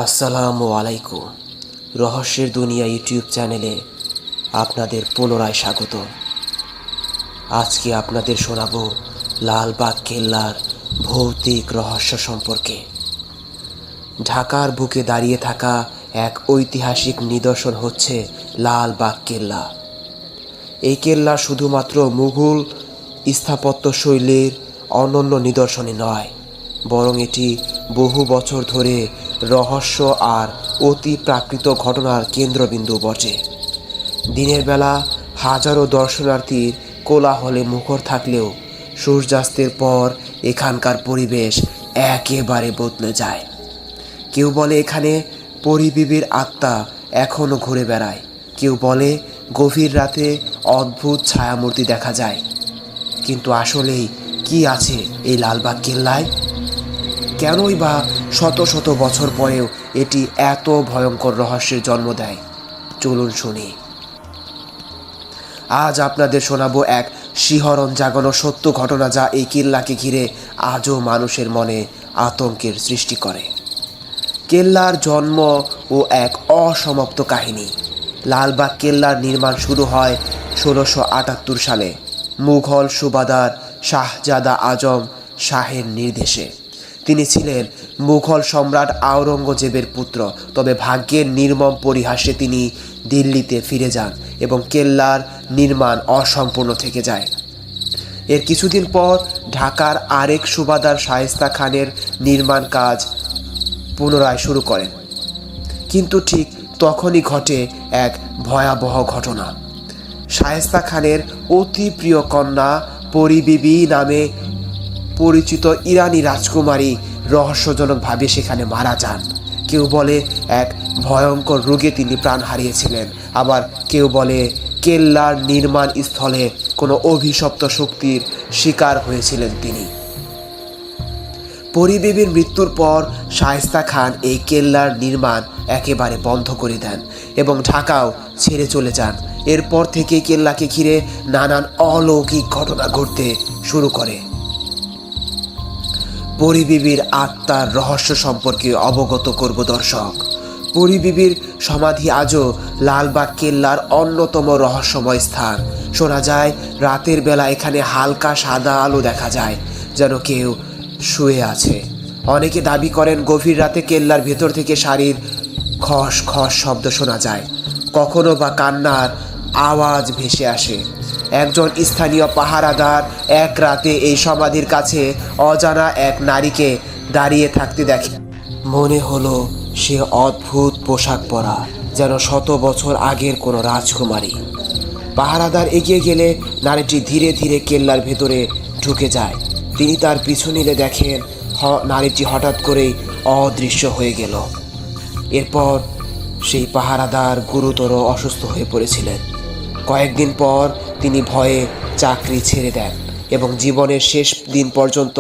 আসসালামু আলাইকুম। রহস্যের দুনিয়া ইউটিউব চ্যানেলে আপনাদের পুনরায় স্বাগত। আজকে আপনাদের শোনাবো লালবাগ কেল্লার ভৌতিক রহস্য সম্পর্কে। ঢাকার বুকে দাঁড়িয়ে থাকা এক ঐতিহাসিক নিদর্শন হচ্ছে লালবাগ কেল্লা। এই কেল্লা শুধুমাত্র মুঘল স্থাপত্যশৈলীর অনন্য নিদর্শনই নয়, বরং এটি বহু বছর ধরে রহস্য আর অতি প্রাকৃত ঘটনার কেন্দ্রবিন্দু বটে। দিনের বেলা হাজারো দর্শনার্থীর কোলাহলে মুখর থাকলেও সূর্যাস্তের পর এখানকার পরিবেশ একেবারে বদলে যায়। কেউ বলে এখানে পরিবিবির আত্মা এখনও ঘুরে বেড়ায়, কেউ বলে গভীর রাতে অদ্ভুত ছায়ামূর্তি দেখা যায়। কিন্তু আসলেই কি আছে এই লালবাগ কেল্লায়? কেনই বা শত শত বছর পরেও এটি এত ভয়ঙ্কর রহস্যের জন্ম দেয়? চলুন শুনি। আজ আপনাদের শোনাবো এক শিহরণ জাগানো সত্য ঘটনা, যা এই কেল্লাকে ঘিরে আজও মানুষের মনে আতঙ্কের সৃষ্টি করে। কেল্লার জন্ম ও এক অসমাপ্ত কাহিনী। লালবাগ কেল্লার নির্মাণ শুরু হয় 1678 সালে মুঘল সুবাদার শাহজাদা আজম শাহের নির্দেশে। তিনি ছিলেন মুঘল সম্রাট আওরঙ্গজেবের পুত্র, তবে ভাগ্যের নির্মম পরিহাসে তিনি দিল্লিতে ফিরে যান এবং কেল্লার নির্মাণ অসম্পূর্ণ থেকে যায়। এর কিছুদিন পর ঢাকার আরেক সুবাদার শায়েস্তা খানের নির্মাণ কাজ পুনরায় শুরু করেন। কিন্তু ঠিক তখনই ঘটে এক ভয়াবহ ঘটনা। শায়েস্তা খানের অতি প্রিয় কন্যা পরিবিবি নামে পরিচিত ইরানি রাজকুমারী রহস্যজনকভাবে সেখানে মারা যান। কেউ বলে এক ভয়ঙ্কর রোগে তিনি প্রাণ হারিয়েছিলেন, আবার কেউ বলে কেল্লার নির্মাণ স্থলে কোনো অভিশপ্ত শক্তির শিকার হয়েছিলেন তিনি। পরিবিবির মৃত্যুর পর শায়েস্তা খান এই কেল্লার নির্মাণ একেবারে বন্ধ করে দেন এবং ঢাকাও ছেড়ে চলে যান। এরপর থেকে কেল্লাকে ঘিরে নানান অলৌকিক ঘটনা ঘটতে শুরু করে। পরিবিবির আত্মার রহস্য সম্পর্কে অবগত করব দর্শক। পরিবিবির সমাধি আজও লালবাগ কেল্লার অন্যতম রহস্যময় স্থান। শোনা যায় রাতের বেলা এখানে হালকা সাদা আলো দেখা যায়, যেন কেউ শুয়ে আছে। অনেকে দাবি করেন গভীর রাতে কেল্লার ভেতর থেকে শাড়ির খস খস শব্দ শোনা যায়, কখনো বা কান্নার আওয়াজ ভেসে আসে। একজন স্থানীয় পাহারাদার এক রাতে এই সমাধির কাছে অজানা এক নারীকে দাঁড়িয়ে থাকতে দেখে। মনে হলো সে অদ্ভুত পোশাক পরা, যেন শত বছর আগের কোনো রাজকুমারী। পাহারাদার এগিয়ে গেলে নারীটি ধীরে ধীরে কেল্লার ভেতরে ঢুকে যায়। তিনি তার পিছু নিলে দেখেন নারীটি হঠাৎ করেই অদৃশ্য হয়ে গেল। এরপর সেই পাহারাদার গুরুতর অসুস্থ হয়ে পড়েছিলেন। কয়েকদিন পর তিনি ভয়ে চাকরি ছেড়ে দেন এবং জীবনের শেষ দিন পর্যন্ত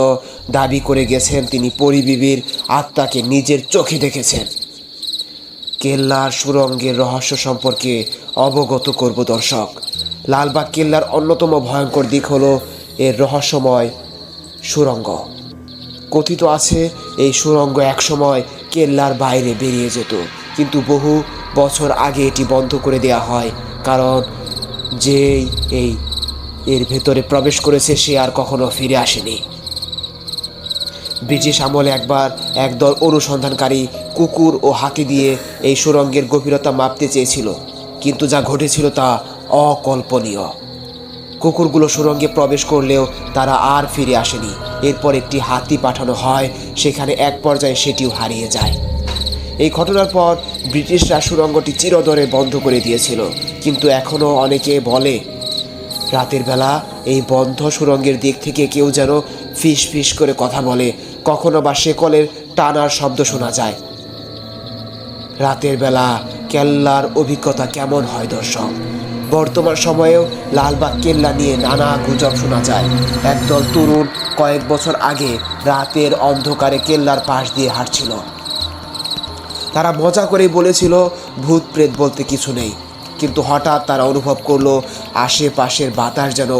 দাবি করে গেছেন তিনি পরিবিবির আত্মাকে নিজের চোখে দেখেছেন। কেল্লার সুড়ঙ্গের রহস্য সম্পর্কে অবগত করব দর্শক। লালবাগ কেল্লার অন্যতম ভয়ঙ্কর দিক হলো এর রহস্যময় সুড়ঙ্গ। কথিত আছে এই সুড়ঙ্গ একসময় কেল্লার বাইরে বেরিয়ে যেত, কিন্তু বহু বছর আগে এটি বন্ধ করে দেওয়া হয়, কারণ যেই এর ভেতরে প্রবেশ করেছে সে আর কখনো ফিরে আসেনি। ব্রিটিশ আমলে একবার একদল অনুসন্ধানকারী কুকুর ও হাতি দিয়ে এই সুড়ঙ্গের গভীরতা মাপতে চেয়েছিল, কিন্তু যা ঘটেছিল তা অকল্পনীয়। কুকুরগুলো সুড়ঙ্গে প্রবেশ করলেও তারা আর ফিরে আসেনি। এরপর একটি হাতি পাঠানো হয়, সেখানে এক পর্যায়ে সেটিও হারিয়ে যায়। এই ঘটনার পর ব্রিটিশরা সুড়ঙ্গটি চিরতরে বন্ধ করে দিয়েছিল, কিন্তু এখনও অনেকে বলে রাতের বেলা এই বন্ধ সুড়ঙ্গের দিক থেকে কেউ যেন ফিস ফিস করে কথা বলে, কখনো বা শেকলের টানার শব্দ শোনা যায়। রাতের বেলা কেল্লার অভিজ্ঞতা কেমন হয় দর্শক? বর্তমান সময়েও লালবাগ কেল্লা নিয়ে নানা গুজব শোনা যায়। একদল তরুণ কয়েক বছর আগে রাতের অন্ধকারে কেল্লার পাশ দিয়ে হাঁটছিল। তারা মজা করেই বলেছিল ভূত প্রেত বলতে কিছু নেই, কিন্তু হঠাৎ তারা অনুভব করলো আশেপাশের বাতাস যেন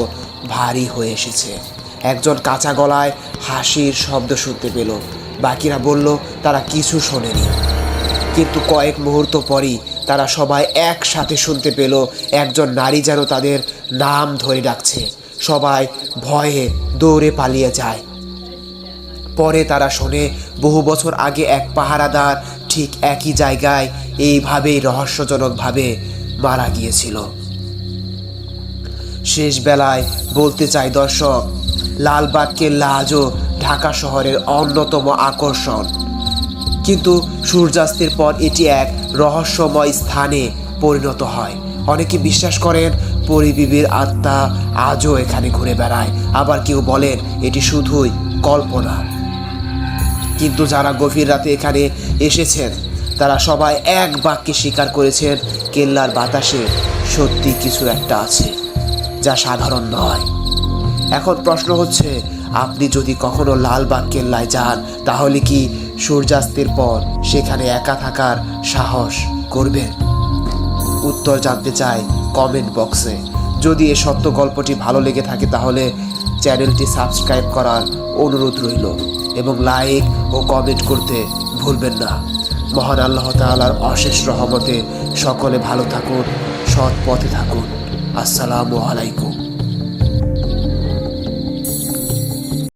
ভারী হয়ে এসেছে। একজন কাঁচা গলায় হাসির শব্দ শুনতে পেল, বাকিরা বলল তারা কিছু শোনেনি। কিন্তু কয়েক মুহূর্ত পরই তারা সবাই একসাথে শুনতে পেল একজন নারী যেন তাদের নাম ধরে ডাকছে। সবাই ভয়ে দৌড়ে পালিয়ে যায়। পরে তারা শোনে বহু বছর আগে এক পাহারাদার ঠিক একই জায়গায় এইভাবেই রহস্যজনকভাবে মারা গিয়েছিল। শেষ বেলায় বলতে চাই দর্শক, লালবাগ কেল্লা আজও ঢাকা শহরের অন্যতম আকর্ষণ, কিন্তু সূর্যাস্তের পর এটি এক রহস্যময় স্থানে পরিণত হয়। অনেকে বিশ্বাস করেন পরিবিবির আত্মা আজও এখানে ঘুরে বেড়ায়, আবার কেউ বলেন এটি শুধুই কল্পনা। কিন্তু যারা গভীর রাতে এখানে এসেছেন তারা সবাই এক বাক্যে স্বীকার করেছেন কেল্লার বাতাসে সত্যি কিছু একটা আছে, যা সাধারণ নয়। এখন প্রশ্ন হচ্ছে, আপনি যদি কখনো লালবাগ কেল্লায় যান তাহলে কি সূর্যাস্তের পর সেখানে একা থাকার সাহস করবেন? উত্তর জানতে চাই কমেন্ট বক্সে। যদি এই সত্য গল্পটি ভালো লেগে থাকে তাহলে চ্যানেলটি সাবস্ক্রাইব করার অনুরোধ রইল এবং লাইক ও কমেন্ট করতে ভুলবেন না। মহান আল্লাহ তাআলার অশেষ রহমতে সকলে ভালো থাকুন, সৎ পথে থাকুন। আসসালামু আলাইকুম।